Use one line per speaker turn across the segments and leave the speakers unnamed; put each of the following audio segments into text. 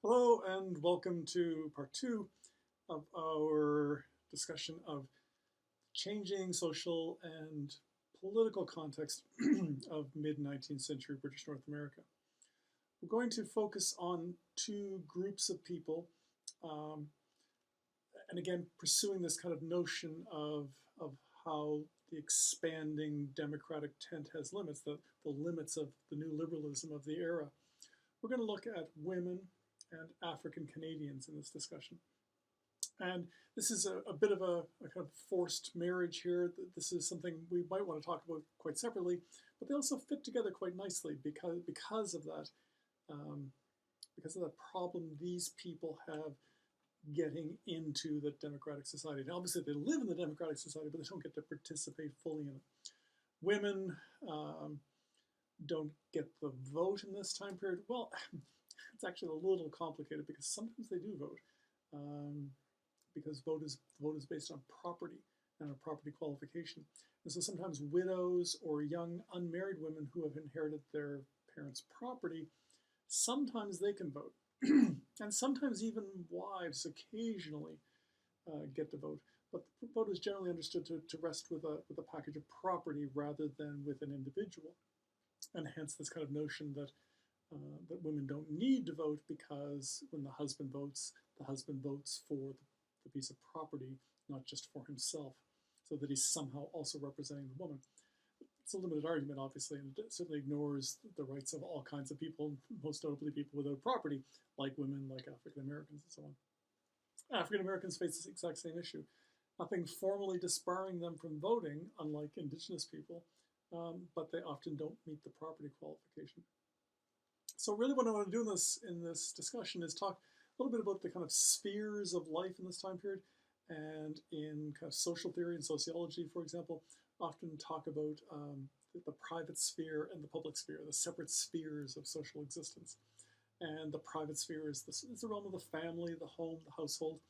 Hello and welcome to part two of our discussion of changing social and political context of mid-19th century British North America. We're going to focus on two groups of people, um, and again, pursuing this kind of notion of how the expanding democratic tent has limits, the limits of the new liberalism of the era. We're going to look at women and African Canadians in this discussion. And this is a bit of a kind of forced marriage here. This is something we might want to talk about quite separately, but they also fit together quite nicely because of that um, because of the problem these people have getting into the democratic society. Now, obviously, they live in the democratic society, but they don't get to participate fully in it. Women don't get the vote in this time period. Well, it's actually a little complicated because sometimes they do vote. Um, because vote is based on property and a property qualification. And so sometimes widows or young unmarried women who have inherited their parents' property, sometimes they can vote. And sometimes even wives occasionally get to vote. But the vote is generally understood to rest with a package of property rather than with an individual. And hence this kind of notion that women don't need to vote because when the husband votes for the piece of property, not just for himself, so that he's somehow also representing the woman. It's a limited argument, obviously, and it certainly ignores the rights of all kinds of people, most notably people without property, like women, like African Americans, and so on. African Americans face this exact same issue. Nothing formally disbarring them from voting, unlike indigenous people, but they often don't meet the property qualification. So really what I want to do in this discussion is talk a little bit about the kind of spheres of life in this time period, and in kind of social theory and sociology, for example, often talk about the private sphere and the public sphere, the separate spheres of social existence. And the private sphere is the realm of the family, the home, the household,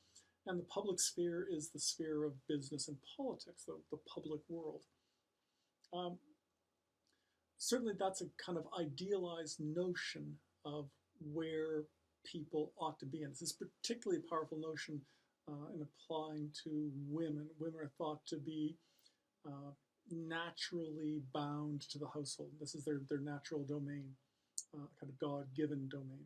and the public sphere is the sphere of business and politics, the public world. Um, Certainly that's a kind of idealized notion of where people ought to be. And this is a particularly powerful notion in applying to women. Women are thought to be uh, naturally bound to the household. This is their natural domain, kind of God-given domain.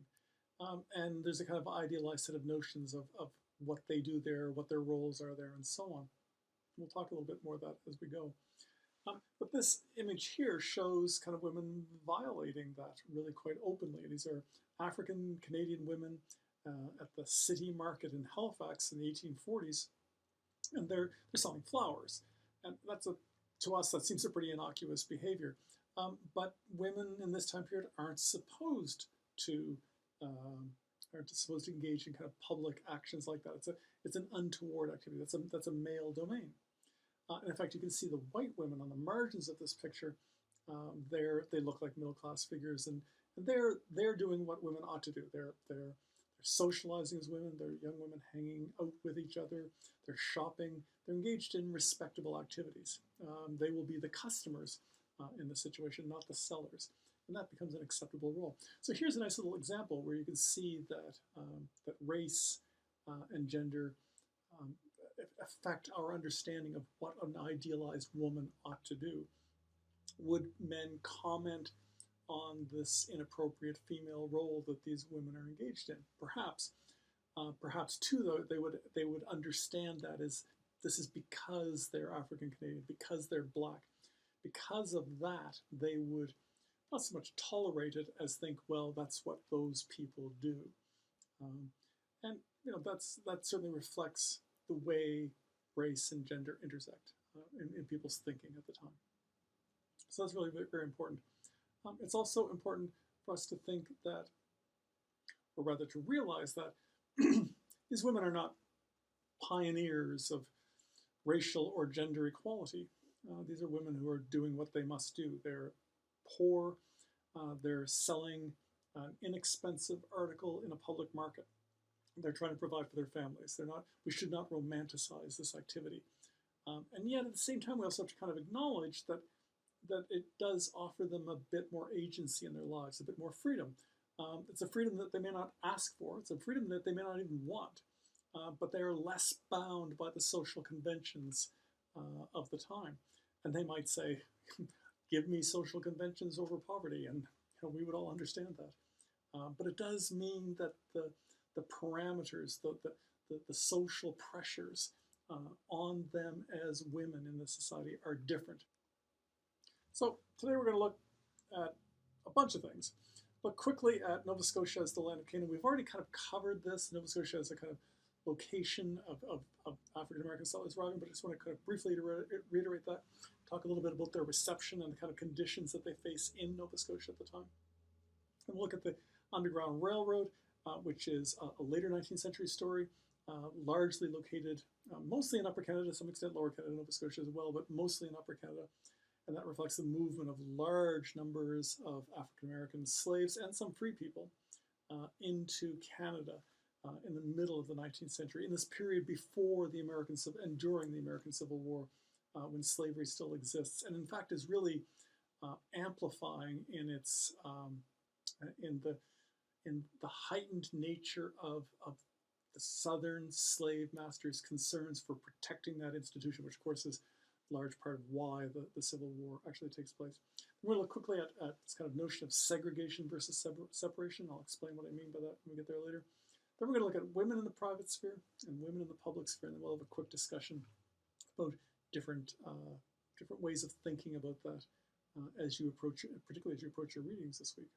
And there's a kind of idealized set of notions of what they do there, what their roles are there, and so on. We'll talk a little bit more of that as we go. But this image here shows kind of women violating that really quite openly. These are African Canadian women at the city market in Halifax in the 1840s, and they're selling flowers. And to us, that seems a pretty innocuous behavior. But women in this time period to um, aren't supposed to engage in kind of public actions like that. It's an untoward activity. That's a male domain. And in fact, you can see the white women on the margins of this picture. They look like middle class figures, and they're doing what women ought to do. They're socializing as women. They're young women hanging out with each other. They're shopping. They're engaged in respectable activities. They will be the customers in the situation, not the sellers, and that becomes an acceptable role. So here's a nice little example where you can see that race and gender um, affect our understanding of what an idealized woman ought to do. Would men comment on this inappropriate female role that these women are engaged in? Perhaps. Perhaps too, though, they would understand that as this is because they're African Canadian, because they're black. Because of that, they would not so much tolerate it as think, well, that's what those people do. Um, and that certainly reflects the way race and gender intersect in people's thinking at the time. So that's really very, very important. It's also important for us to think that, or rather to realize that these women are not pioneers of racial or gender equality. These are women who are doing what they must do. They're poor. They're selling an inexpensive article in a public market. They're trying to provide for their families. We should not romanticize this activity. And yet, at the same time, we also have to kind of acknowledge that it does offer them a bit more agency in their lives, a bit more freedom. It's a freedom that they may not ask for. It's a freedom that they may not even want. But they are less bound by the social conventions of the time. And they might say, give me social conventions over poverty, and we would all understand that. But it does mean that the parameters, the social pressures on them as women in the society are different. So today we're going to look at a bunch of things. Look quickly at Nova Scotia as the land of Canaan. We've already kind of covered this. Nova Scotia as a kind of location of African American settlers arriving, but I just want to kind of briefly reiterate that, talk a little bit about their reception and the kind of conditions that they face in Nova Scotia at the time. And we'll look at the Underground Railroad, which is a later 19th century story, largely located mostly in Upper Canada, to some extent Lower Canada, Nova Scotia as well, but mostly in Upper Canada. And that reflects the movement of large numbers of African American slaves and some free people into Canada in the middle of the 19th century, in this period before the American Civil and during the American Civil War, when slavery still exists, and in fact is really amplifying in its in the heightened nature of the Southern slave masters' concerns for protecting that institution, which of course is a large part of why the Civil War actually takes place. We're going to look quickly at this kind of notion of segregation versus separation. I'll explain what I mean by that when we get there later. Then we're going to look at women in the private sphere and women in the public sphere, and then we'll have a quick discussion about different ways of thinking about that as you approach, particularly as you approach your readings this week.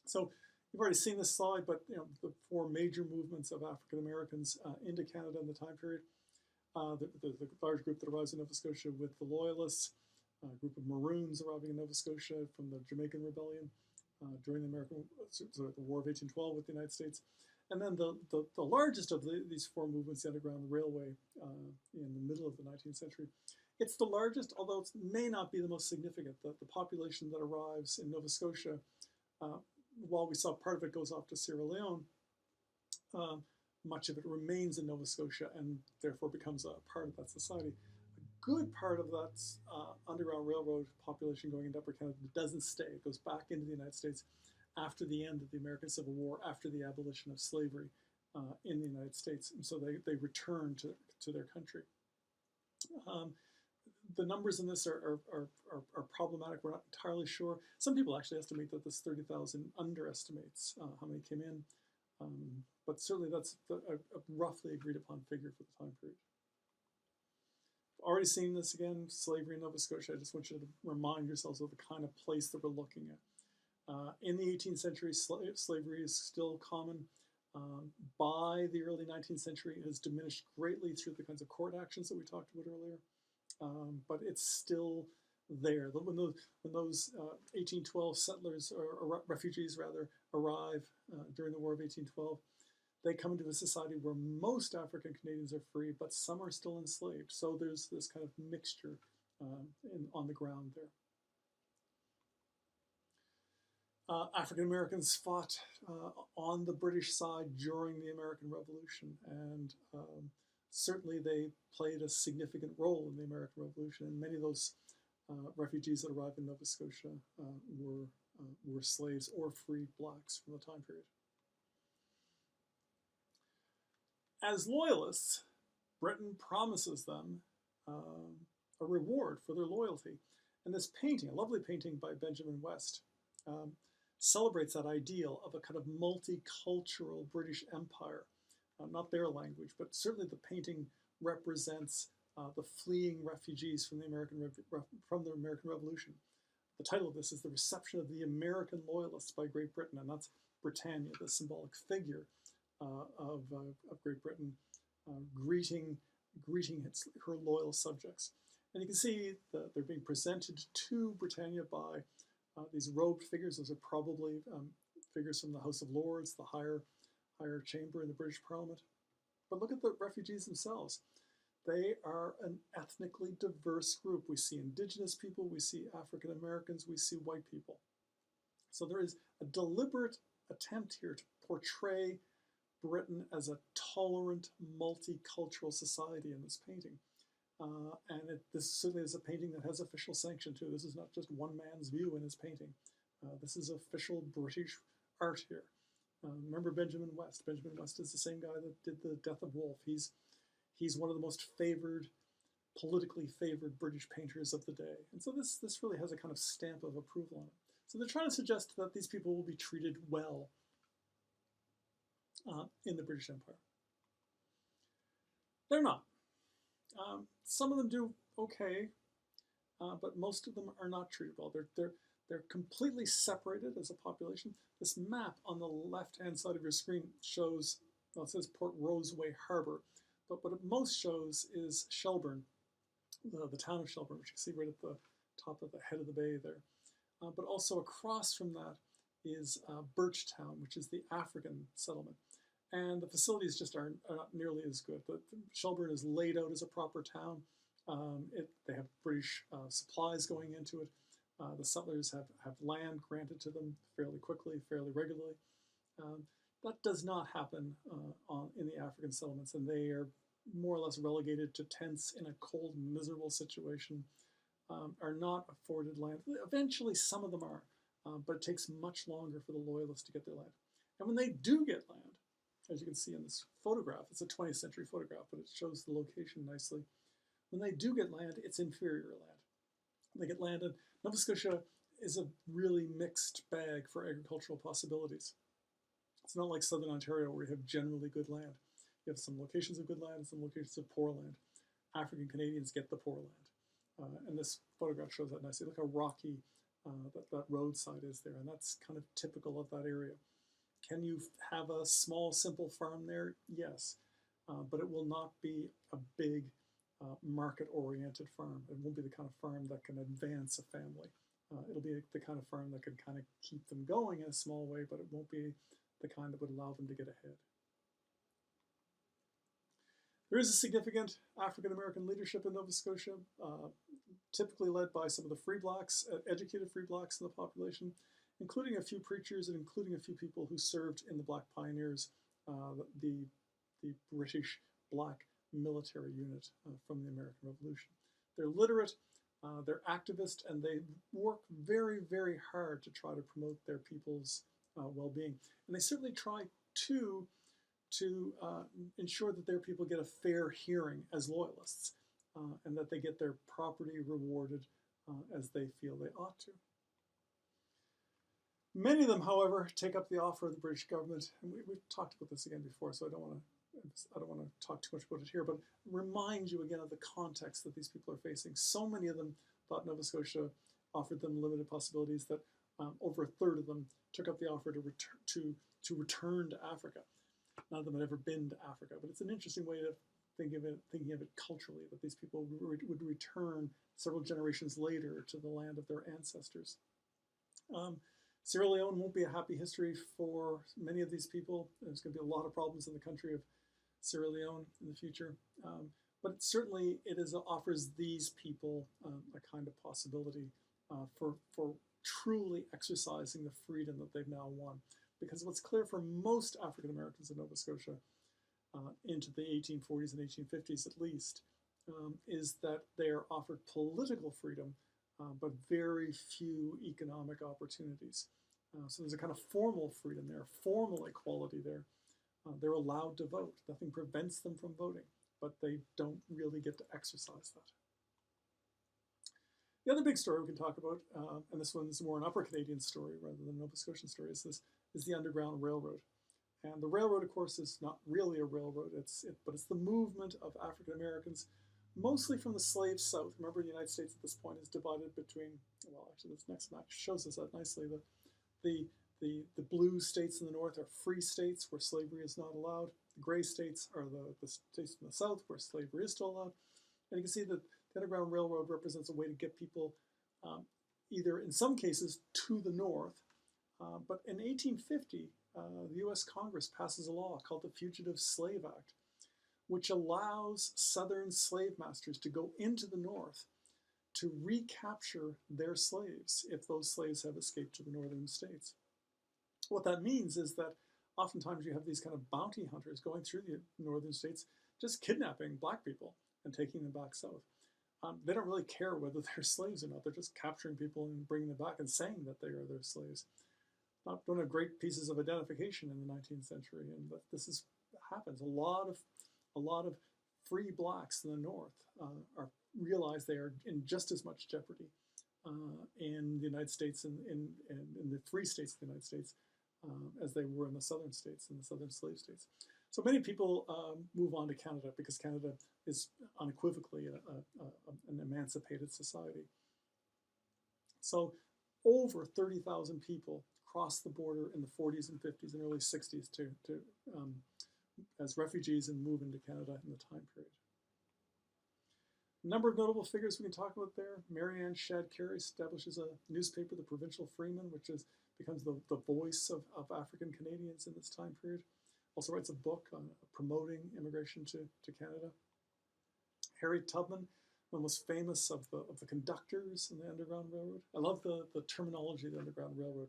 So you've already seen this slide, but the four major movements of African Americans into Canada in the time period. The large group that arrives in Nova Scotia with the Loyalists, a group of Maroons arriving in Nova Scotia from the Jamaican Rebellion during the War of 1812 with the United States. And then the largest of these four movements, the Underground Railway in the middle of the 19th century. It's the largest, although it may not be the most significant. The population that arrives in Nova Scotia, while we saw part of it goes off to Sierra Leone, much of it remains in Nova Scotia and therefore becomes a part of that society. A good part of that Underground Railroad population going into Upper Canada doesn't stay. It goes back into the United States after the end of the American Civil War, after the abolition of slavery in the United States. And so they return to their country. The numbers in this are problematic. We're not entirely sure. Some people actually estimate that this 30,000 underestimates how many came in. But certainly that's a roughly agreed upon figure for the time period. Already seen this again, slavery in Nova Scotia. I just want you to remind yourselves of the kind of place that we're looking at. In the 18th century, slavery is still common. By the early 19th century, it has diminished greatly through the kinds of court actions that we talked about earlier. But it's still there. When those 1812 settlers, or refugees rather, arrive during the War of 1812, they come into a society where most African Canadians are free, but some are still enslaved. So there's this kind of mixture on the ground there. African Americans fought on the British side during the American Revolution, and certainly they played a significant role in the American Revolution. And many of those refugees that arrived in Nova Scotia were slaves or free blacks from the time period. As loyalists, Britain promises them a reward for their loyalty. And this painting, a lovely painting by Benjamin West, celebrates that ideal of a kind of multicultural British Empire. Not their language, but certainly the painting represents the fleeing refugees from the American Revolution. The title of this is The Reception of the American Loyalists by Great Britain, and that's Britannia, the symbolic figure of Great Britain, greeting her loyal subjects. And you can see that they're being presented to Britannia by these robed figures. Those are probably figures from the House of Lords, the higher chamber in the British Parliament. But look at the refugees themselves. They are an ethnically diverse group. We see indigenous people, we see African Americans, we see white people. So there is a deliberate attempt here to portray Britain as a tolerant, multicultural society in this painting. This certainly is a painting that has official sanction too. This is not just one man's view in his painting. This is official British art here. Remember Benjamin West? Benjamin West is the same guy that did The Death of Wolfe. He's one of the most favored, politically favored British painters of the day. And so this really has a kind of stamp of approval on it. So they're trying to suggest that these people will be treated well in the British Empire. They're not. Some of them do okay, but most of them are not treated well. They're completely separated as a population. This map on the left-hand side of your screen shows, well, it says Port Roseway Harbor, but what it most shows is Shelburne, the town of Shelburne, which you see right at the top of the head of the bay there. But also across from that is Birchtown, which is the African settlement. And the facilities just are not nearly as good. But Shelburne is laid out as a proper town. They have British supplies going into it. The settlers have land granted to them fairly quickly, fairly regularly. That does not happen in the African settlements, and they are more or less relegated to tents in a cold, miserable situation, are not afforded land. Eventually, some of them are, but it takes much longer for the loyalists to get their land. And when they do get land, as you can see in this photograph, it's a 20th century photograph, but it shows the location nicely. When they do get land, it's inferior land. They get land, and Nova Scotia is a really mixed bag for agricultural possibilities. It's not like Southern Ontario where you have generally good land. You have some locations of good land and some locations of poor land. African Canadians get the poor land. And this photograph shows that nicely. Look how rocky that roadside is there, and that's kind of typical of that area. Can you have a small, simple farm there? Yes, but it will not be a big market-oriented farm. It won't be the kind of farm that can advance a family. It'll be the kind of farm that can kind of keep them going in a small way, but it won't be the kind that would allow them to get ahead. There is a significant African-American leadership in Nova Scotia, typically led by some of the free blacks, educated free blacks in the population, including a few preachers and including a few people who served in the Black Pioneers, the British black military unit from the American Revolution. They're literate, they're activist, and they work very, very hard to try to promote their people's well-being. And they certainly try to ensure that their people get a fair hearing as loyalists, and that they get their property rewarded as they feel they ought to. Many of them, however, take up the offer of the British government, and we've talked about this again before, so I don't want to talk too much about it here, but remind you again of the context that these people are facing. So many of them thought Nova Scotia offered them limited possibilities that over a third of them took up the offer to return to Africa. None of them had ever been to Africa, but it's an interesting way of thinking of it culturally, that these people would return several generations later to the land of their ancestors. Sierra Leone won't be a happy history for many of these people. There's going to be a lot of problems in the country of Sierra Leone in the future. But certainly it offers these people a kind of possibility for truly exercising the freedom that they've now won. Because what's clear for most African Americans in Nova Scotia into the 1840s and 1850s at least, is that they are offered political freedom, but very few economic opportunities. So there's a kind of formal freedom there, formal equality there. They're allowed to vote. Nothing prevents them from voting, but they don't really get to exercise that. The other big story we can talk about, and this one's more an Upper Canadian story rather than a Nova Scotian story, is the Underground Railroad. And the railroad, of course, is not really a railroad, but it's the movement of African Americans, mostly from the slave South. Remember, the United States at this point is divided between, well, actually this next map shows us that nicely. The blue states in the north are free states where slavery is not allowed. The gray states are the states in the south where slavery is still allowed. And you can see that the Underground Railroad represents a way to get people either, in some cases, to the north. But in 1850, the U.S. Congress passes a law called the Fugitive Slave Act, which allows Southern slave masters to go into the north to recapture their slaves if those slaves have escaped to the northern states. What that means is that oftentimes you have these kind of bounty hunters going through the northern states just kidnapping black people and taking them back south. They don't really care whether they're slaves or not. They're just capturing people and bringing them back and saying that they are their slaves. don't have great pieces of identification in the 19th century, and this is happens. A lot of free blacks in the North are realize they are in just as much jeopardy in the United States and in the free states of the United States as they were in the southern states, in the southern slave states. So many people move on to Canada because Canada is unequivocally an emancipated society. So over 30,000 people crossed the border in the 40s and 50s and early 60s as refugees and move into Canada in the time period. A number of notable figures we can talk about there. Mary Ann Shadd Cary establishes a newspaper, the Provincial Freeman, which becomes the voice of African Canadians in this time period. Also writes a book on promoting immigration to Canada. Harriet Tubman, one of the most famous of the conductors in the Underground Railroad. I love the terminology of the Underground Railroad.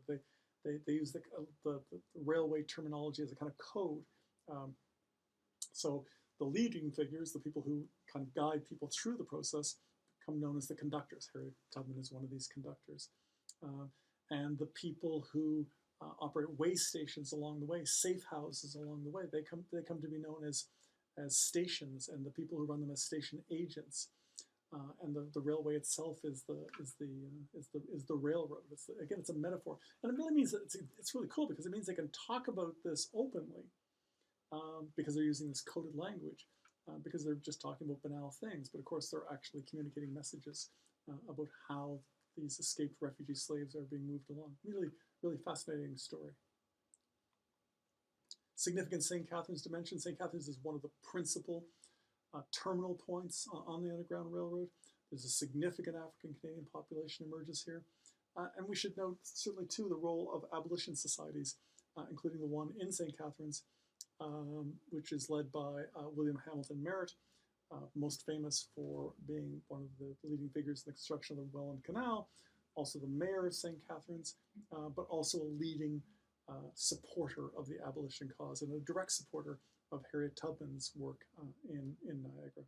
They use the railway terminology as a kind of code. So the leading figures, the people who kind of guide people through the process, become known as the conductors. Harriet Tubman is one of these conductors. And the people who operate way stations along the way, safe houses along the way, they come to be known as stations, and the people who run them as station agents. And the railway itself is the railroad. Again, it's a metaphor, and it really means that it's really cool because it means they can talk about this openly because they're using this coded language, because they're just talking about banal things. But of course, they're actually communicating messages about how these escaped refugee slaves are being moved along. Really, really fascinating story. Significant St. Catharines dimension. St. Catharines is one of the principal terminal points on the Underground Railroad. There's a significant African Canadian population emerges here. And we should note, certainly too, the role of abolition societies, including the one in St. Catharines, which is led by William Hamilton Merritt, most famous for being one of the leading figures in the construction of the Welland Canal, also the mayor of St. Catharines, but also a leading supporter of the abolition cause and a direct supporter of Harriet Tubman's work in Niagara.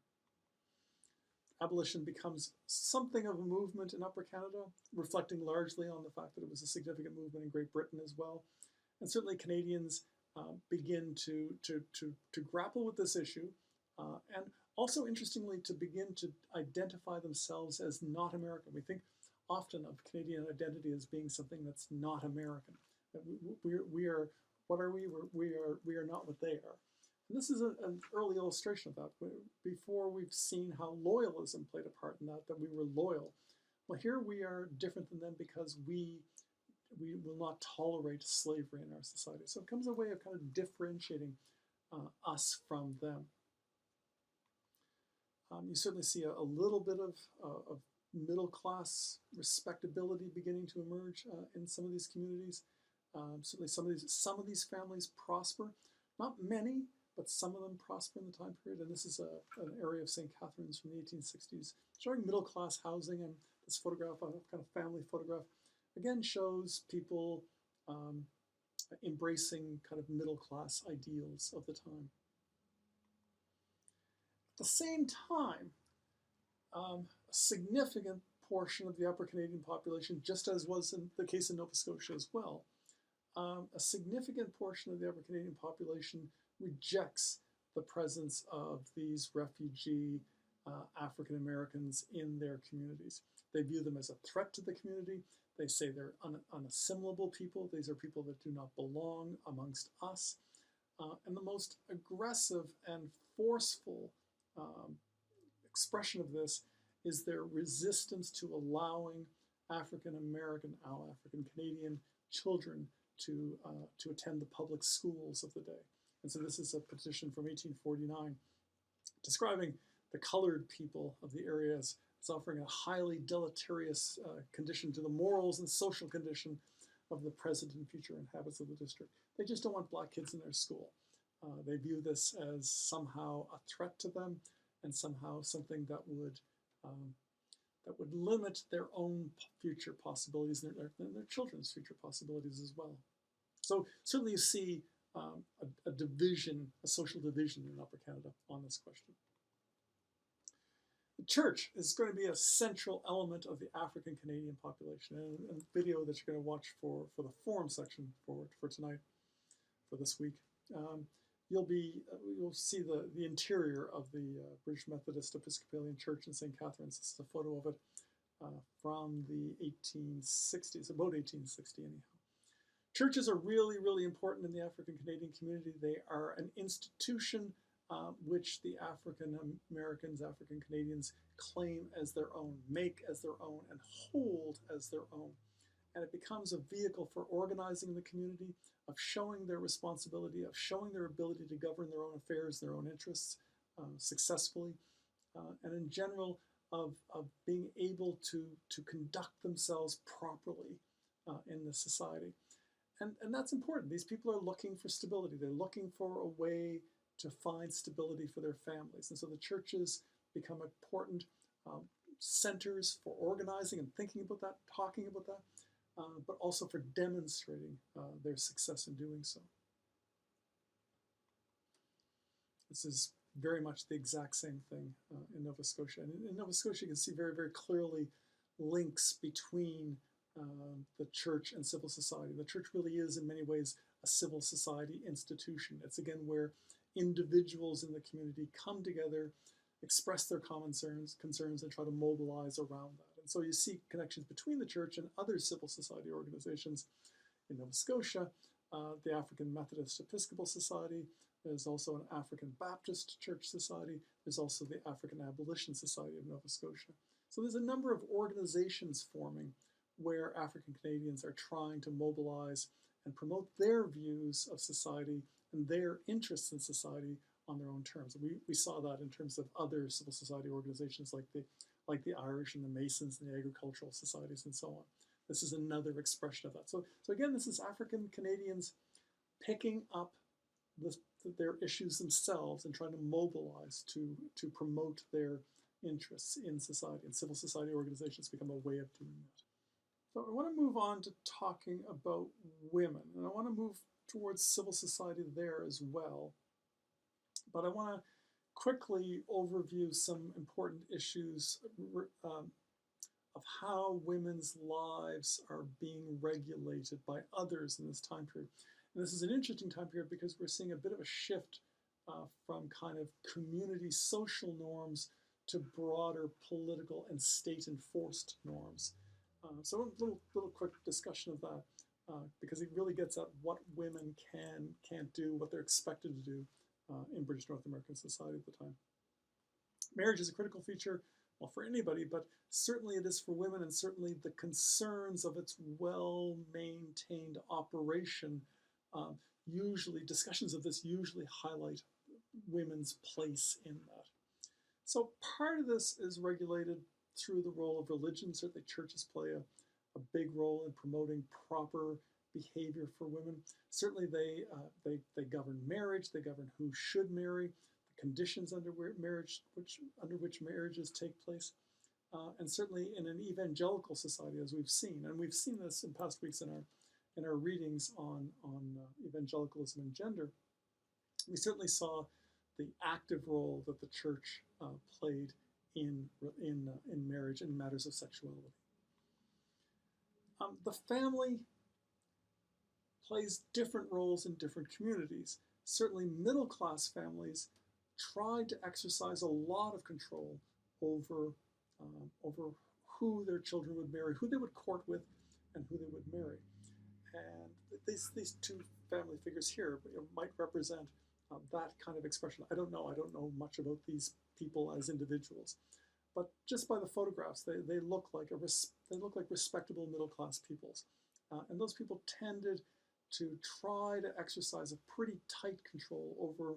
Abolition becomes something of a movement in Upper Canada, reflecting largely on the fact that it was a significant movement in Great Britain as well. And certainly Canadians begin to grapple with this issue, and also, interestingly, to begin to identify themselves as not American. We think often of Canadian identity as being something that's not American. We are, what are we? We are not what they are. And this is an early illustration of that. Before we've seen how loyalism played a part in that we were loyal. Well, here we are different than them because we will not tolerate slavery in our society. So it comes a way of kind of differentiating us from them. You certainly see a little bit of middle-class respectability beginning to emerge in some of these communities. Certainly some of these families prosper. Not many, but some of them prosper in the time period. And this is an area of St. Catharines from the 1860s, showing middle-class housing. And this photograph, a kind of family photograph, again shows people embracing kind of middle-class ideals of the time. At the same time, a significant portion of the Upper Canadian population, just as was in the case in Nova Scotia as well, a significant portion of the Upper Canadian population rejects the presence of these refugee African Americans in their communities. They view them as a threat to the community. They say they're unassimilable people. These are people that do not belong amongst us. And the most aggressive and forceful expression of this is their resistance to allowing African American, African Canadian children to attend the public schools of the day. And so this is a petition from 1849 describing the colored people of the area as offering a highly deleterious condition to the morals and social condition of the present and future inhabitants of the district. They just don't want black kids in their school. They view this as somehow a threat to them and somehow something that would limit their own future possibilities and their children's future possibilities as well. So certainly you see a division, a social division in Upper Canada on this question. church is going to be a central element of the African Canadian population. And the video that you're going to watch for the forum section for tonight, for this week, you'll see the interior of the British Methodist Episcopalian Church in St. Catharines. This is a photo of it from the 1860s, about 1860 anyhow. Churches are really, really important in the African Canadian community. They are an institution which the African Americans, African Canadians claim as their own, make as their own, and hold as their own. And it becomes a vehicle for organizing the community, of showing their responsibility, of showing their ability to govern their own affairs, their own interests successfully, and in general of being able to conduct themselves properly in the society. And that's important. These people are looking for stability. They're looking for a way to find stability for their families. And so the churches become important centers for organizing and thinking about that, talking about that, but also for demonstrating their success in doing so. This is very much the exact same thing in Nova Scotia. And in Nova Scotia, you can see very, very clearly links between the church and civil society. The church really is, in many ways, a civil society institution. It's, again, where individuals in the community come together, express their common concerns, and try to mobilize around that. And so you see connections between the church and other civil society organizations. In Nova Scotia, the African Methodist Episcopal Society. There's also an African Baptist Church Society. There's also the African Abolition Society of Nova Scotia. So there's a number of organizations forming where African Canadians are trying to mobilize and promote their views of society and their interests in society on their own terms. And we saw that in terms of other civil society organizations like the Irish and the Masons and the agricultural societies and so on. This is another expression of that. So again, this is African Canadians picking up their issues themselves and trying to mobilize to promote their interests in society. And civil society organizations become a way of doing that. So I want to move on to talking about women. And I want to move towards civil society there as well. But I want to quickly overview some important issues of how women's lives are being regulated by others in this time period. And this is an interesting time period because we're seeing a bit of a shift from kind of community social norms to broader political and state-enforced norms. So a little quick discussion of that because it really gets at what women can't do, what they're expected to do in British North American society at the time. Marriage is a critical feature, well, for anybody, but certainly it is for women, and certainly the concerns of its well-maintained operation usually, discussions of this usually highlight women's place in that. So part of this is regulated through the role of religion. Certainly churches play a big role in promoting proper behavior for women. Certainly they govern marriage, they govern who should marry, the conditions under which marriages take place. And certainly in an evangelical society, as we've seen, and we've seen this in past weeks in our readings on evangelicalism and gender, we certainly saw the active role that the church played in marriage and matters of sexuality. The family plays different roles in different communities. Certainly middle-class families tried to exercise a lot of control over who their children would marry, who they would court with, and who they would marry. And these two family figures here might represent that kind of expression. I don't know much about these people as individuals, but just by the photographs, they look like respectable middle-class peoples, and those people tended to try to exercise a pretty tight control over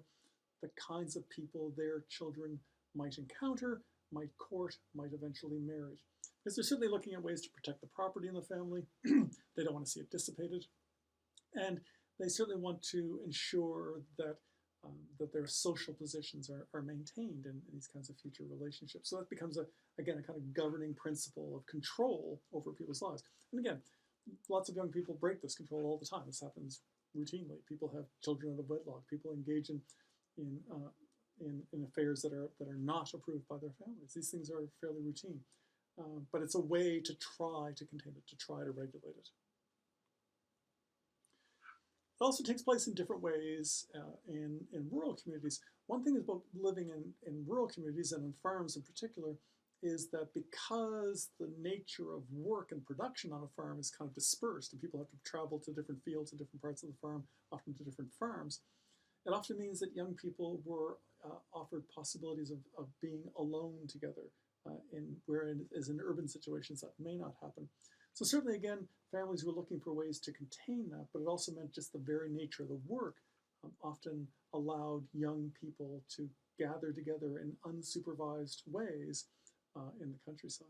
the kinds of people their children might encounter, might court, might eventually marry. Because they're certainly looking at ways to protect the property in the family. They don't want to see it dissipated. And they certainly want to ensure that their social positions are maintained in these kinds of future relationships. So that becomes, again, a kind of governing principle of control over people's lives. And again, lots of young people break this control all the time. This happens routinely. People have children out of wedlock. People engage in in affairs that are not approved by their families. These things are fairly routine, but it's a way to try to contain it, to try to regulate it. It also takes place in different ways in rural communities. One thing about living in rural communities and in farms in particular is that because the nature of work and production on a farm is kind of dispersed and people have to travel to different fields and different parts of the farm, often to different farms, it often means that young people were offered possibilities of being alone together, whereas in urban situations that may not happen. So certainly, again, families were looking for ways to contain that, but it also meant just the very nature of the work often allowed young people to gather together in unsupervised ways in the countryside.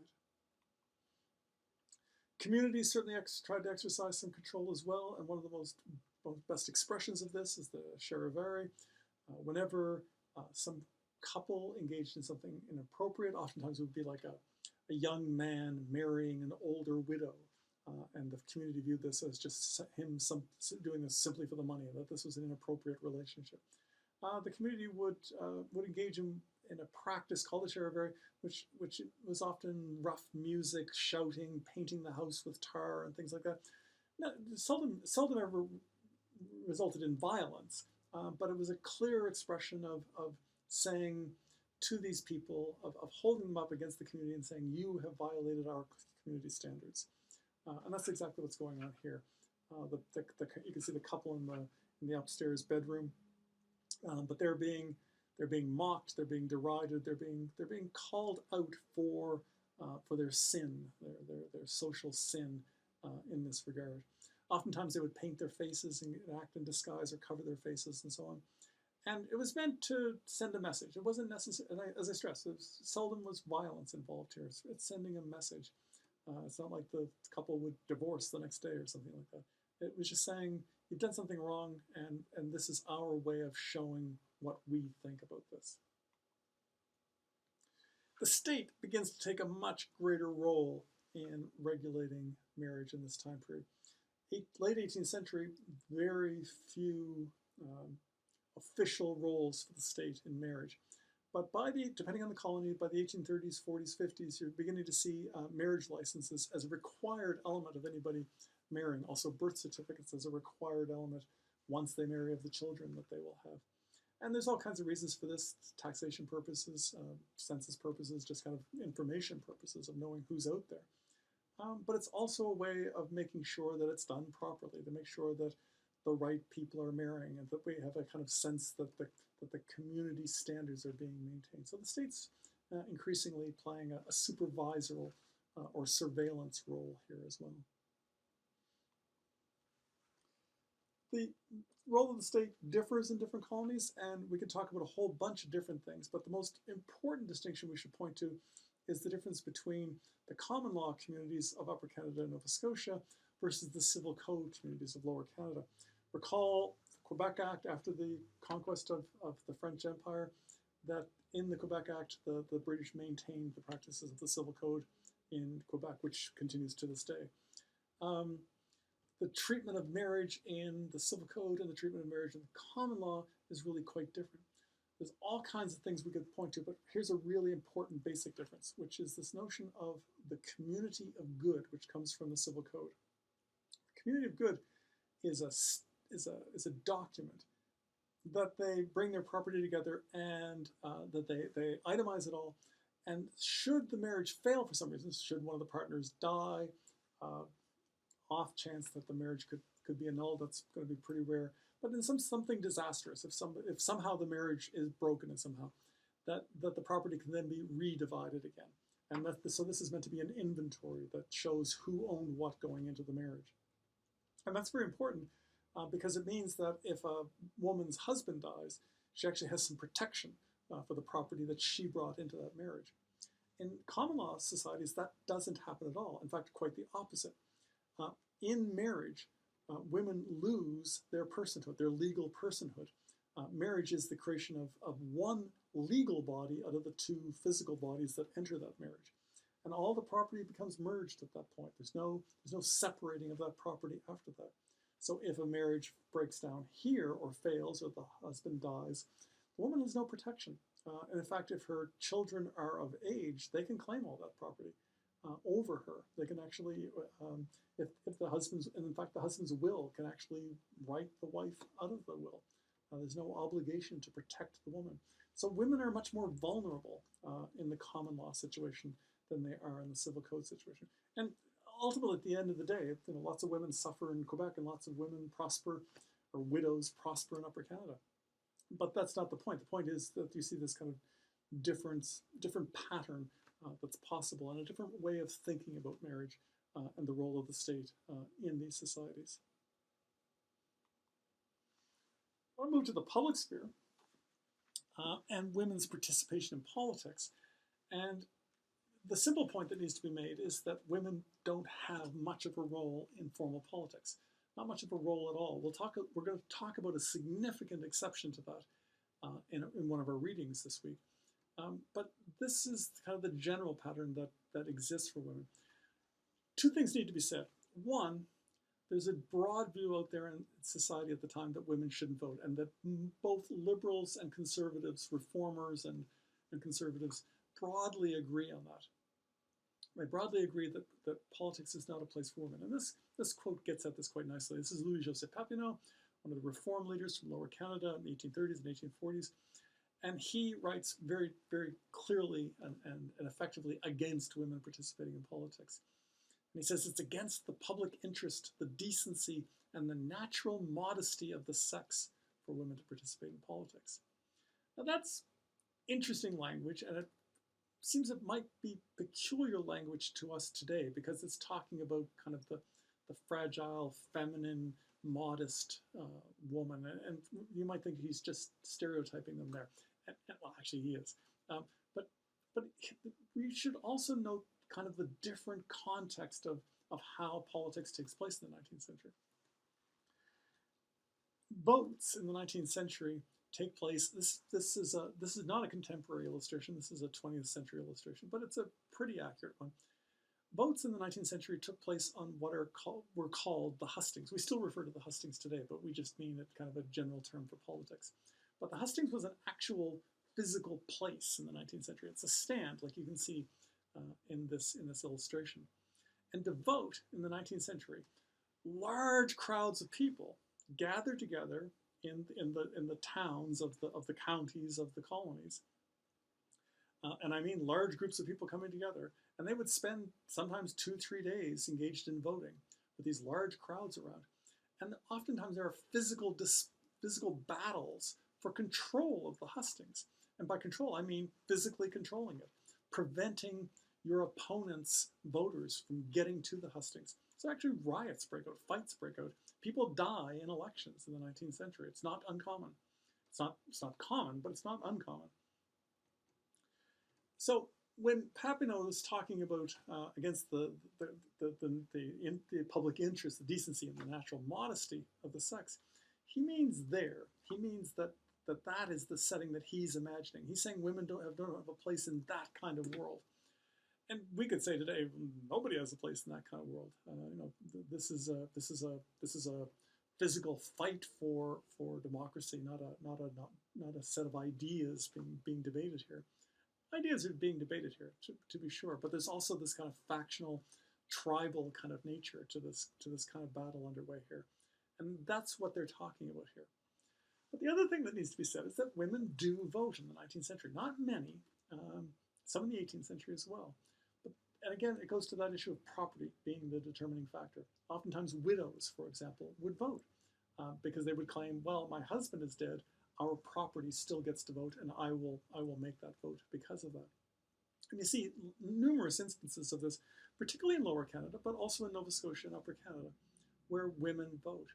Communities certainly tried to exercise some control as well, and one of the best expressions of this is the charivari. Whenever some couple engaged in something inappropriate, oftentimes it would be like a young man marrying an older widow, and the community viewed this as just him doing this simply for the money, that this was an inappropriate relationship. The community would engage in a practice called the charivari, which was often rough music, shouting, painting the house with tar, and things like that. Now, seldom ever resulted in violence, but it was a clear expression of saying to these people, of holding them up against the community and saying, you have violated our community standards. And that's exactly what's going on here. You can see the couple in the upstairs bedroom, but they're being mocked, they're being derided, they're being called out for their sin, their social sin in this regard. Oftentimes they would paint their faces and act in disguise or cover their faces and so on. And it was meant to send a message. It wasn't necessary, and as I stressed, seldom was violence involved here. It's sending a message. It's not like the couple would divorce the next day or something like that. It was just saying, you've done something wrong, and this is our way of showing what we think about this. The state begins to take a much greater role in regulating marriage in this time period. Late 18th century, very few official roles for the state in marriage. But depending on the colony, by the 1830s, 40s, 50s, you're beginning to see marriage licenses as a required element of anybody marrying. Also birth certificates as a required element once they marry, of the children that they will have. And there's all kinds of reasons for this: taxation purposes, census purposes, just kind of information purposes of knowing who's out there. But it's also a way of making sure that it's done properly, to make sure that the right people are marrying, and that we have a kind of sense that the community standards are being maintained. So the state's increasingly playing a supervisory or surveillance role here as well. The role of the state differs in different colonies, and we could talk about a whole bunch of different things, but the most important distinction we should point to is the difference between the common law communities of Upper Canada and Nova Scotia versus the civil code communities of Lower Canada. Recall the Quebec Act after the conquest of the French Empire, that in the Quebec Act, the British maintained the practices of the civil code in Quebec, which continues to this day. The treatment of marriage in the civil code and the treatment of marriage in the common law is really quite different. There's all kinds of things we could point to, but here's a really important basic difference, which is this notion of the community of good, which comes from the civil code. The community of good is a document that they bring their property together, and that they itemize it all. And should the marriage fail for some reason, should one of the partners die, off chance that the marriage could be annulled, that's going to be pretty rare. But in something disastrous, if somehow the marriage is broken, and somehow that the property can then be redivided again. And so this is meant to be an inventory that shows who owned what going into the marriage. And that's very important because it means that if a woman's husband dies, she actually has some protection for the property that she brought into that marriage. In common law societies, that doesn't happen at all. In fact, quite the opposite. In marriage, women lose their personhood, their legal personhood. Marriage is the creation of one legal body out of the two physical bodies that enter that marriage. And all the property becomes merged at that point. There's no separating of that property after that. So if a marriage breaks down here or fails, or the husband dies, a woman has no protection. And in fact, if her children are of age, they can claim all that property over her. They can actually, if the husband's, and in fact, the husband's will can actually write the wife out of the will. There's no obligation to protect the woman. So women are much more vulnerable in the common law situation than they are in the civil code situation. And ultimately, at the end of the day, lots of women suffer in Quebec and lots of women prosper, or widows prosper in Upper Canada. But that's not the point. The point is that you see this kind of different pattern that's possible, and a different way of thinking about marriage and the role of the state in these societies. I want to move to the public sphere and women's participation in politics. And the simple point that needs to be made is that women don't have much of a role in formal politics. Not much of a role at all. We're going to talk about a significant exception to that in one of our readings this week. But this is kind of the general pattern that exists for women. Two things need to be said. One, there's a broad view out there in society at the time that women shouldn't vote, and that both liberals and conservatives, reformers and conservatives, broadly agree on that. They broadly agree that politics is not a place for women. And this quote gets at this quite nicely. This is Louis-Joseph Papineau, one of the reform leaders from Lower Canada in the 1830s and 1840s. And he writes very, very clearly and effectively against women participating in politics. And he says it's against the public interest, the decency, and the natural modesty of the sex for women to participate in politics. Now that's interesting language, and it seems it might be peculiar language to us today because it's talking about kind of the fragile, feminine, modest woman. And you might think he's just stereotyping them there. And well, actually he is. But we should also note kind of the different context of how politics takes place in the 19th century. Votes in the 19th century take place. This is not a contemporary illustration. This is a 20th century illustration, but it's a pretty accurate one. Votes in the 19th century took place on what were called the hustings. We still refer to the hustings today, but we just mean it kind of a general term for politics. But the hustings was an actual physical place in the 19th century. It's a stand, like you can see in this illustration. And to vote in the 19th century, large crowds of people gathered together in the towns of the counties of the colonies. And I mean large groups of people coming together, and they would spend sometimes 2-3 days engaged in voting with these large crowds around. And oftentimes there are physical battles for control of the hustings. And by control, I mean physically controlling it, preventing your opponent's voters from getting to the hustings. So actually riots break out, fights break out. People die in elections in the 19th century. It's not uncommon. It's not common, but it's not uncommon. So when Papineau is talking about against the public interest, the decency, and the natural modesty of the sex, he means that is the setting that he's imagining. He's saying women don't have a place in that kind of world. And we could say today, nobody has a place in that kind of world. This is a physical fight for democracy, not a set of ideas being debated here. Ideas are being debated here, to be sure, but there's also this kind of factional, tribal kind of nature to this kind of battle underway here, and that's what they're talking about here. But the other thing that needs to be said is that women do vote in the 19th century. Not many, some in the 18th century as well. And again, it goes to that issue of property being the determining factor. Oftentimes widows, for example, would vote because they would claim, well, my husband is dead, our property still gets to vote, and I will make that vote because of that. And you see numerous instances of this, particularly in Lower Canada, but also in Nova Scotia and Upper Canada, where women vote.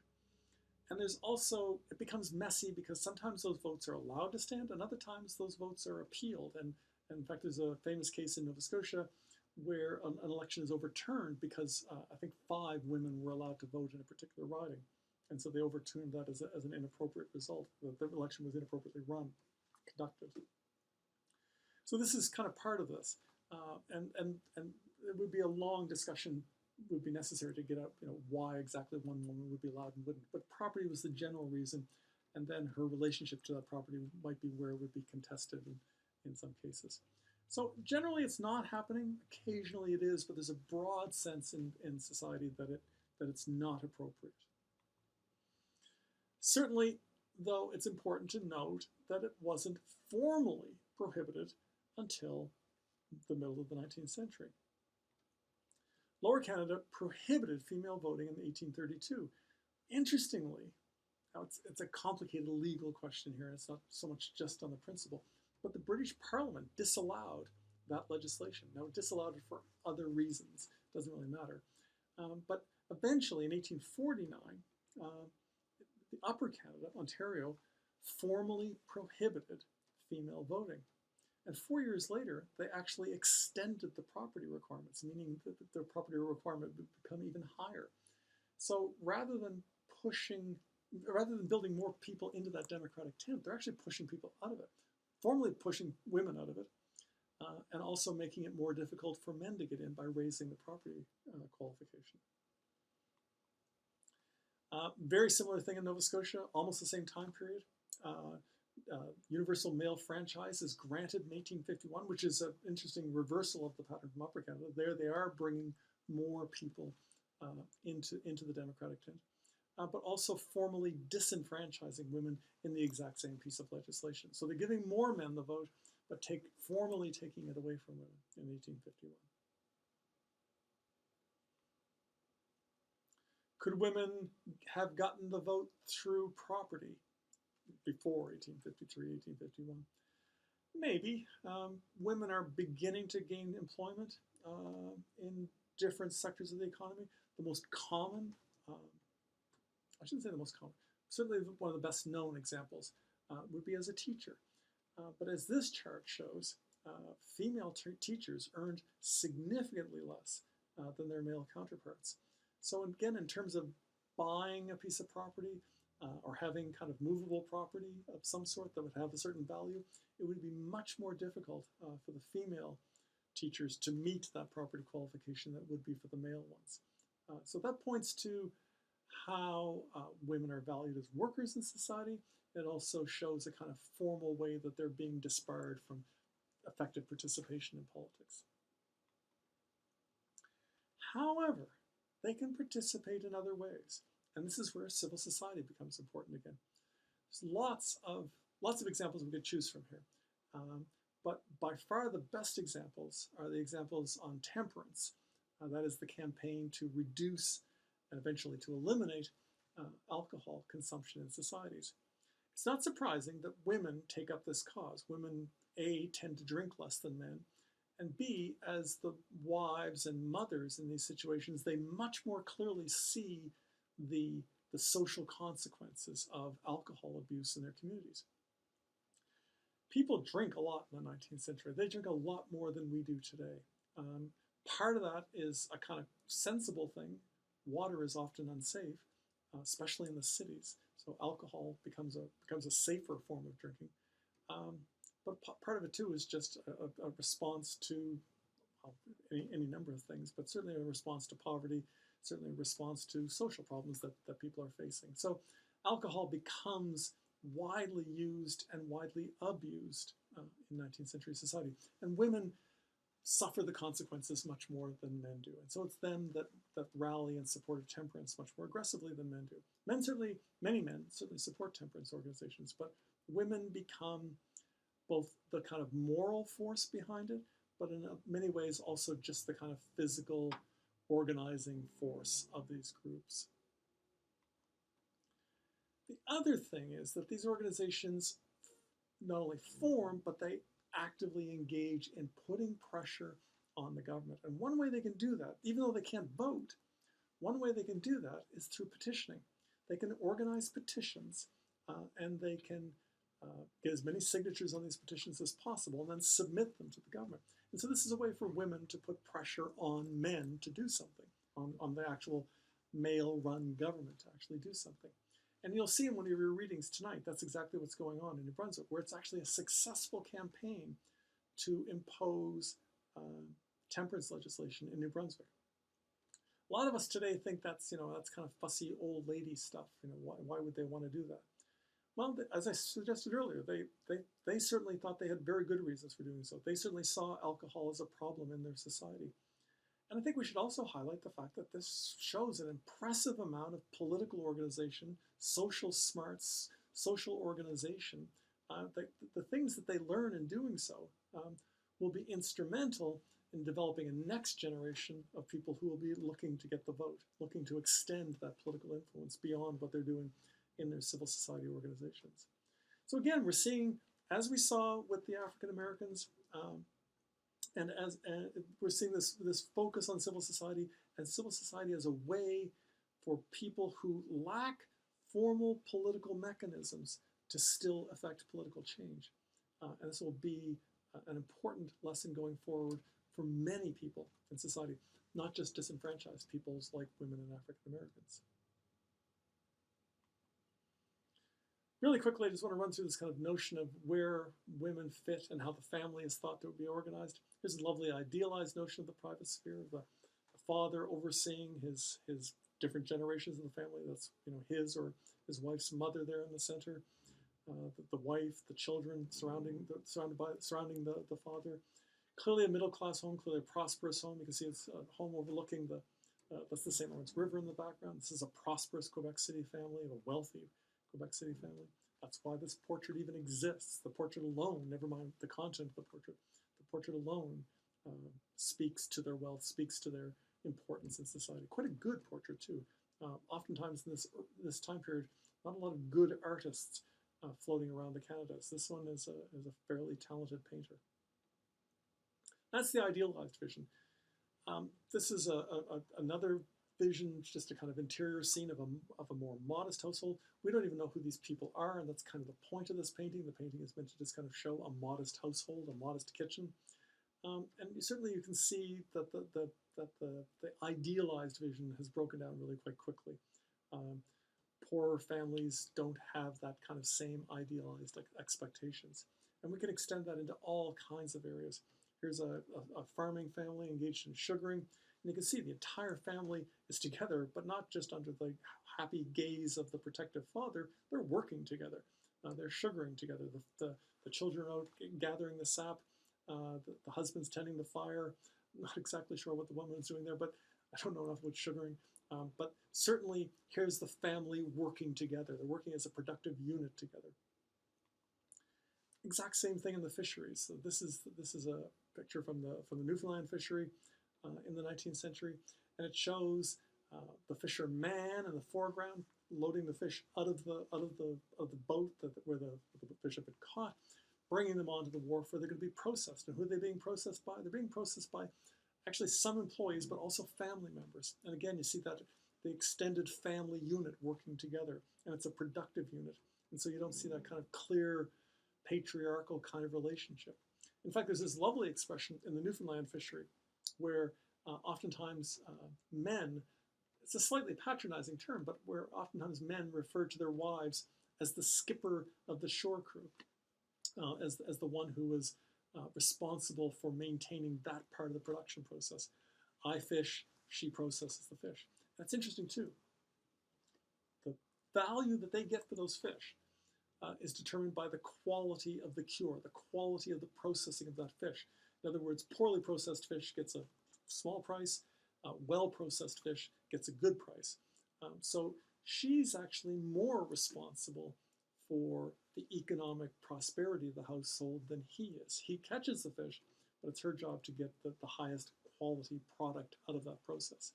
And there's also, it becomes messy because sometimes those votes are allowed to stand, and other times those votes are appealed. And in fact, there's a famous case in Nova Scotia where an election is overturned because I think 5 women were allowed to vote in a particular riding. And so they overturned that as an inappropriate result. The election was inappropriately conducted. So this is kind of part of this. And it would be a long discussion, would be necessary to get out, why exactly one woman would be allowed and wouldn't. But property was the general reason. and then her relationship to that property might be where it would be contested in some cases. So generally it's not happening. Occasionally it is, but there's a broad sense in society that it's not appropriate. Certainly, though, it's important to note that it wasn't formally prohibited until the middle of the 19th century. Lower Canada prohibited female voting in 1832. Interestingly, now it's a complicated legal question here, it's not so much just on the principle, but the British Parliament disallowed that legislation. Now, it disallowed it for other reasons, doesn't really matter. But eventually, in 1849, the Upper Canada, Ontario, formally prohibited female voting. And 4 years later, they actually extended the property requirements, meaning that their property requirement would become even higher. So rather than building more people into that democratic tent, they're actually pushing people out of it, formally pushing women out of it, and also making it more difficult for men to get in by raising the property qualification. Very similar thing in Nova Scotia, almost the same time period. Universal male franchise is granted in 1851, which is an interesting reversal of the pattern from Upper Canada. There they are bringing more people into the democratic tent, but also formally disenfranchising women in the exact same piece of legislation. So they're giving more men the vote, but formally taking it away from women in 1851. Could women have gotten the vote through property before 1853, 1851? Maybe. Women are beginning to gain employment in different sectors of the economy. The most common, I shouldn't say the most common, certainly one of the best known examples would be as a teacher. But as this chart shows, female teachers earned significantly less than their male counterparts. So again, in terms of buying a piece of property or having kind of movable property of some sort that would have a certain value, it would be much more difficult for the female teachers to meet that property qualification that would be for the male ones. So that points to how women are valued as workers in society. It also shows a kind of formal way that they're being disbarred from effective participation in politics. However, they can participate in other ways. And this is where civil society becomes important again. There's lots of examples we could choose from here. But by far the best examples are the examples on temperance. That is the campaign to reduce and eventually to eliminate alcohol consumption in societies. It's not surprising that women take up this cause. Women, A, tend to drink less than men, and B, as the wives and mothers in these situations, they much more clearly see the social consequences of alcohol abuse in their communities. People drink a lot in the 19th century. They drink a lot more than we do today. Part of that is a kind of sensible thing. Water is often unsafe, especially in the cities. So alcohol becomes a safer form of drinking. But part of it too is just a response to any number of things, but certainly a response to poverty, certainly a response to social problems that people are facing. So alcohol becomes widely used and widely abused in 19th century society. And women suffer the consequences much more than men do. And so it's them that rally and support of temperance much more aggressively than men do. Many men certainly support temperance organizations, but women become both the kind of moral force behind it, but in many ways also just the kind of physical organizing force of these groups. The other thing is that these organizations not only form, but they actively engage in putting pressure on the government. And one way they can do that, even though they can't vote, one way they can do that is through petitioning. They can organize petitions and they can get as many signatures on these petitions as possible and then submit them to the government. And so this is a way for women to put pressure on men to do something, on the actual male-run government to actually do something. And you'll see in one of your readings tonight, that's exactly what's going on in New Brunswick, where it's actually a successful campaign to impose temperance legislation in New Brunswick. A lot of us today think that's kind of fussy old lady stuff. Why would they want to do that? Well, as I suggested earlier, they certainly thought they had very good reasons for doing so. They certainly saw alcohol as a problem in their society. And I think we should also highlight the fact that this shows an impressive amount of political organization, social smarts, social organization. The things that they learn in doing so will be instrumental in developing a next generation of people who will be looking to get the vote, looking to extend that political influence beyond what they're doing in their civil society organizations. So again, we're seeing, as we saw with the African Americans, and we're seeing this focus on civil society and civil society as a way for people who lack formal political mechanisms to still affect political change. And this will be an important lesson going forward for many people in society, not just disenfranchised peoples like women and African Americans. Really quickly, I just want to run through this kind of notion of where women fit and how the family is thought to be organized. Here's a lovely idealized notion of the private sphere, of the father overseeing his different generations of the family. That's his or his wife's mother there in the center. The wife, the children surrounding the father. Clearly a middle-class home, clearly a prosperous home. You can see it's a home overlooking that's the St. Lawrence River in the background. This is a prosperous Quebec City family, a wealthy Quebec City family. That's why this portrait even exists. The portrait alone, never mind the content of the portrait alone speaks to their wealth, speaks to their importance in society. Quite a good portrait too. Oftentimes in this time period, not a lot of good artists floating around the Canadas. This one is a fairly talented painter. That's the idealized vision. This is another vision, just a kind of interior scene of a more modest household. We don't even know who these people are, and that's kind of the point of this painting. The painting is meant to just kind of show a modest household, a modest kitchen. And certainly you can see that the idealized vision has broken down really quite quickly. Poorer families don't have that kind of same idealized expectations. And we can extend that into all kinds of areas. Here's a farming family engaged in sugaring. And you can see the entire family is together, but not just under the happy gaze of the protective father. They're working together. They're sugaring together. The children are out gathering the sap. The husband's tending the fire. I'm not exactly sure what the woman is doing there, but I don't know enough about sugaring. But certainly, here's the family working together. They're working as a productive unit together. Exact same thing in the fisheries. So this is a picture from the Newfoundland fishery in the 19th century, and it shows the fisherman in the foreground loading the fish out of the boat where the fish have been caught, bringing them onto the wharf where they're going to be processed. And who are they being processed by? They're being processed by actually some employees, but also family members. And again, you see that the extended family unit working together, and it's a productive unit. And so you don't see that kind of clear patriarchal kind of relationship. In fact, there's this lovely expression in the Newfoundland fishery where oftentimes men, it's a slightly patronizing term, but where oftentimes men refer to their wives as the skipper of the shore crew, as the one who was responsible for maintaining that part of the production process. I fish, she processes the fish. That's interesting too. The value that they get for those fish is determined by the quality of the cure, the quality of the processing of that fish. In other words, poorly processed fish gets a small price, well-processed fish gets a good price. So she's actually more responsible for the economic prosperity of the household than he is. He catches the fish, but it's her job to get the highest quality product out of that process.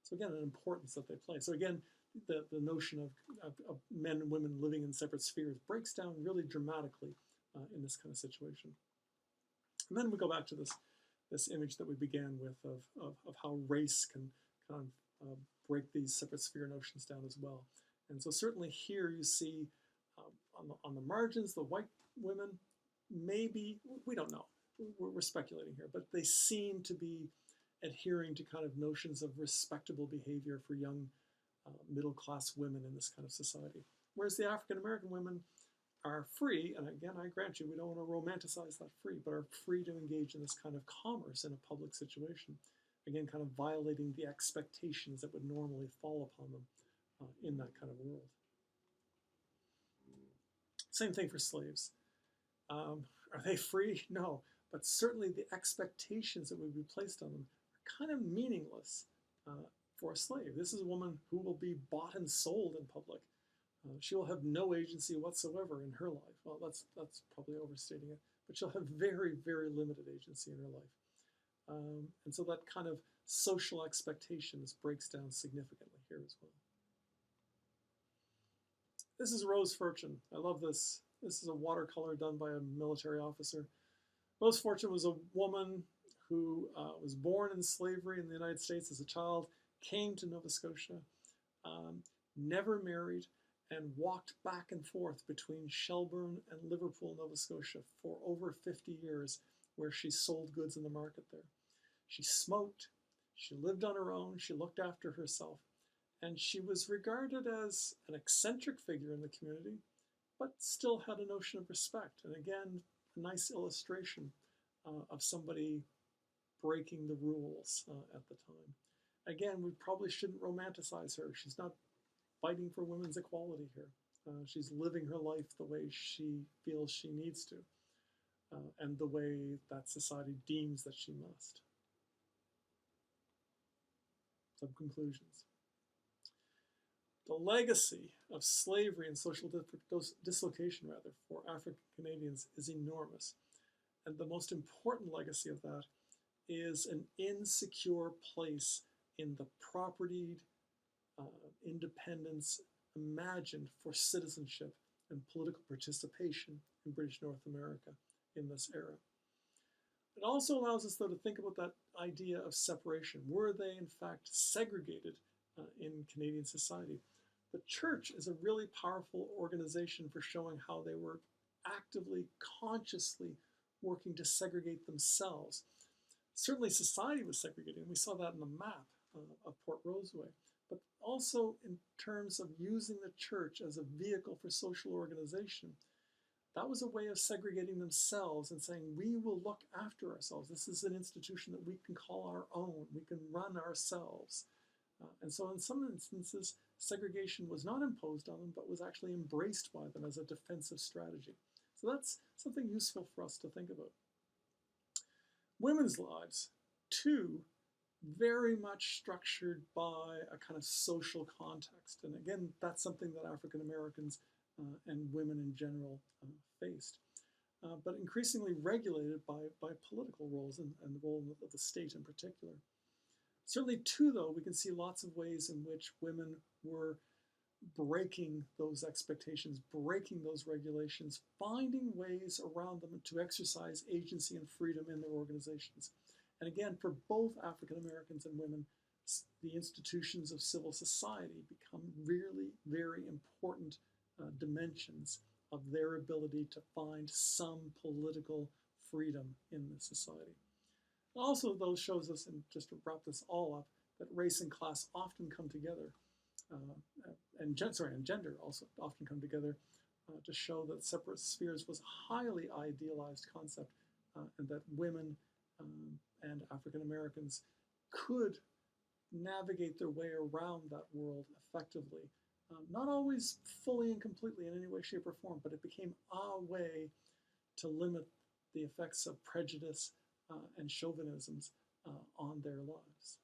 So again, an importance that they play. So again, the notion of men and women living in separate spheres breaks down really dramatically in this kind of situation. And then we go back to this image that we began with of how race can kind of break these separate sphere notions down as well. And so certainly here you see on the margins, the white women, maybe, we don't know, we're speculating here, but they seem to be adhering to kind of notions of respectable behavior for young middle-class women in this kind of society. Whereas the African-American women are free, and again, I grant you, we don't want to romanticize that free, but are free to engage in this kind of commerce in a public situation. Again, kind of violating the expectations that would normally fall upon them in that kind of world. Same thing for slaves. Are they free? No, but certainly the expectations that would be placed on them are kind of meaningless for a slave. This is a woman who will be bought and sold in public. She will have no agency whatsoever in her life. Well, that's probably overstating it, but she'll have very, very limited agency in her life. And so that kind of social expectations breaks down significantly here as well. This is Rose Fortune. I love this. This is a watercolor done by a military officer. Rose Fortune was a woman who was born in slavery in the United States as a child, came to Nova Scotia, never married, and walked back and forth between Shelburne and Liverpool, Nova Scotia for over 50 years, where she sold goods in the market there. She smoked, she lived on her own, she looked after herself, and she was regarded as an eccentric figure in the community, but still had a notion of respect. And again, a nice illustration of somebody breaking the rules at the time. Again, we probably shouldn't romanticize her. She's not fighting for women's equality here. She's living her life the way she feels she needs to, and the way that society deems that she must. Some conclusions. The legacy of slavery and social dislocation, rather, for African Canadians is enormous. And the most important legacy of that is an insecure place in the propertied independence imagined for citizenship and political participation in British North America in this era. It also allows us, though, to think about that idea of separation. Were they, in fact, segregated in Canadian society? The church is a really powerful organization for showing how they were actively, consciously working to segregate themselves. Certainly society was segregating. We saw that in the map of Port Roseway. But also in terms of using the church as a vehicle for social organization, that was a way of segregating themselves and saying, we will look after ourselves. This is an institution that we can call our own. We can run ourselves. And so in some instances, segregation was not imposed on them, but was actually embraced by them as a defensive strategy. So that's something useful for us to think about. Women's lives, too, very much structured by a kind of social context. And again, that's something that African Americans and women in general faced, but increasingly regulated by political roles and the role of the state in particular. Certainly, too, though, we can see lots of ways in which women were breaking those expectations, breaking those regulations, finding ways around them to exercise agency and freedom in their organizations. And again, for both African Americans and women, the institutions of civil society become really very important dimensions of their ability to find some political freedom in the society. Also, though, shows us, and just to wrap this all up, that race and class often come together, and gender also often come together to show that separate spheres was a highly idealized concept, and that women and African Americans could navigate their way around that world effectively. Not always fully and completely in any way, shape, or form, but it became a way to limit the effects of prejudice and chauvinisms on their lives.